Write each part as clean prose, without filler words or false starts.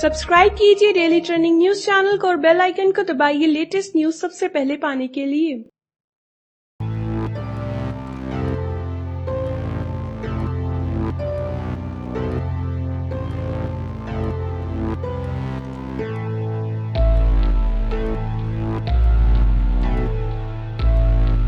Subscribe कीजिए daily trending news channel को और बेल आइकन को दबाइए लेटेस्ट न्यूज सबसे पहले पाने के लिए।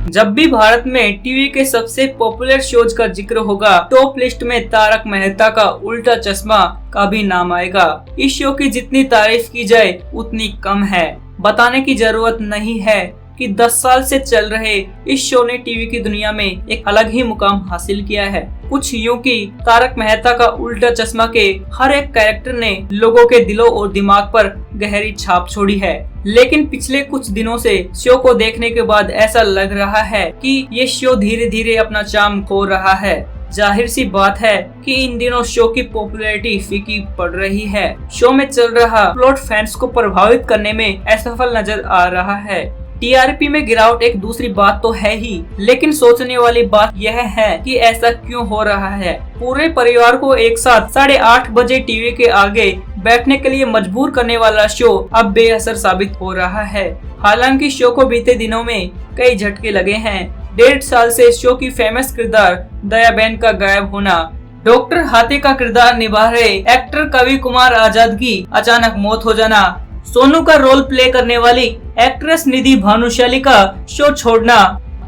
जब भी भारत में टीवी के सबसे पॉपुलर शोज का जिक्र होगा, टॉप लिस्ट में तारक मेहता का उल्टा चश्मा का भी नाम आएगा। इस शो की जितनी तारीफ की जाए उतनी कम है। बताने की जरूरत नहीं है कि 10 साल से चल रहे इस शो ने टीवी की दुनिया में एक अलग ही मुकाम हासिल किया है। कुछ यूं कि तारक मेहता का उल्टा चश्मा के हर एक कैरेक्टर ने लोगों के दिलों और दिमाग पर गहरी छाप छोड़ी है। लेकिन पिछले कुछ दिनों से शो को देखने के बाद ऐसा लग रहा है कि ये शो धीरे धीरे अपना चार्म खो रहा है। जाहिर सी बात है कि इन दिनों शो की पॉपुलैरिटी फीकी पड़ रही है। शो में चल रहा प्लॉट फैंस को प्रभावित करने में असफल नजर आ रहा है। टीआरपी में गिरावट एक दूसरी बात तो है ही, लेकिन सोचने वाली बात यह है कि ऐसा क्यों हो रहा है। पूरे परिवार को एक साथ 8:30 बजे टीवी के आगे बैठने के लिए मजबूर करने वाला शो अब बेअसर साबित हो रहा है। हालांकि शो को बीते दिनों में कई झटके लगे हैं। 1.5 साल से शो की फेमस किरदार दयाबेन का गायब होना, डॉक्टर हाथी का किरदार निभा रहे एक्टर कवि कुमार आजाद की अचानक मौत हो जाना, सोनू का रोल प्ले करने वाली एक्ट्रेस निधि भानुशाली का शो छोड़ना,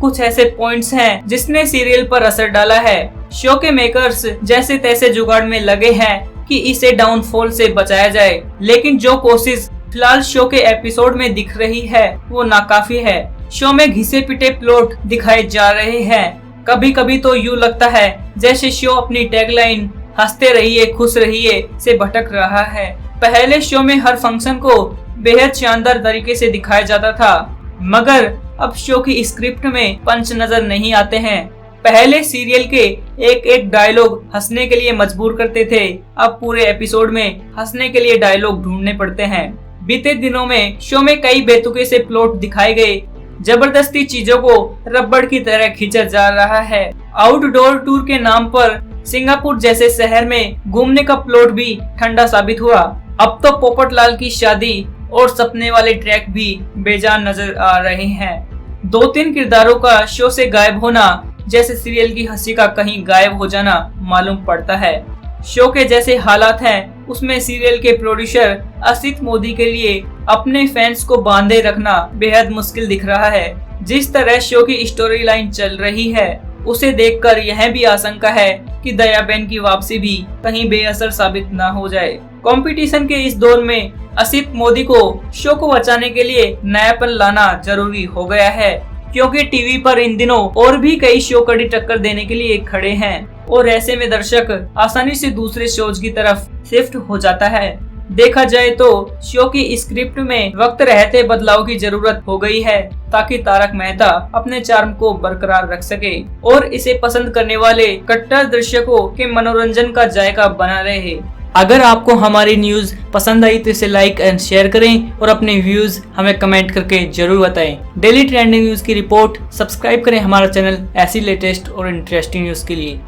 कुछ ऐसे पॉइंट्स हैं जिसने सीरियल पर असर डाला है। शो के मेकर्स जैसे तैसे जुगाड़ में लगे हैं कि इसे डाउनफॉल से बचाया जाए, लेकिन जो कोशिश फिलहाल शो के एपिसोड में दिख रही है वो नाकाफी है। शो में घिसे पिटे प्लॉट दिखाए जा रहे हैं। कभी कभी तो यूँ लगता है जैसे शो अपनी टैगलाइन हंसते रहिए खुश रहिए से भटक रहा है। पहले शो में हर फंक्शन को बेहद शानदार तरीके से दिखाया जाता था, मगर अब शो की स्क्रिप्ट में पंच नजर नहीं आते हैं। पहले सीरियल के एक एक डायलॉग हंसने के लिए मजबूर करते थे, अब पूरे एपिसोड में हंसने के लिए डायलॉग ढूंढने पड़ते हैं। बीते दिनों में शो में कई बेतुके से प्लॉट दिखाए गए। जबरदस्ती चीजों को रबड़ की तरह खींचा जा रहा है। आउटडोर टूर के नाम पर सिंगापुर जैसे शहर में घूमने का प्लॉट भी ठंडा साबित हुआ। अब तो पोपट लाल की शादी और सपने वाले ट्रैक भी बेजान नजर आ रहे हैं। 2-3 किरदारों का शो से गायब होना जैसे सीरियल की हंसी का कहीं गायब हो जाना मालूम पड़ता है। शो के जैसे हालात हैं उसमें सीरियल के प्रोड्यूसर असित मोदी के लिए अपने फैंस को बांधे रखना बेहद मुश्किल दिख रहा है। जिस तरह शो की स्टोरी लाइन चल रही है उसे देखकर यह भी आशंका है कि दयाबेन की वापसी भी कहीं बेअसर साबित न हो जाए। कंपटीशन के इस दौर में असित मोदी को शो को बचाने के लिए नयापन लाना जरूरी हो गया है, क्योंकि टीवी पर इन दिनों और भी कई शो कड़ी टक्कर देने के लिए खड़े हैं और ऐसे में दर्शक आसानी से दूसरे शोज की तरफ शिफ्ट हो जाता है। देखा जाए तो शो की स्क्रिप्ट में वक्त रहते बदलाव की जरूरत हो गई है ताकि तारक मेहता अपने चार्म को बरकरार रख सके और इसे पसंद करने वाले कट्टर दर्शकों के मनोरंजन का जायका बना रहे। अगर आपको हमारी न्यूज पसंद आई तो इसे लाइक एंड शेयर करें और अपने व्यूज हमें कमेंट करके जरूर बताएं। डेली ट्रेंडिंग न्यूज की रिपोर्ट सब्सक्राइब करें हमारा चैनल ऐसी लेटेस्ट और इंटरेस्टिंग न्यूज के लिए।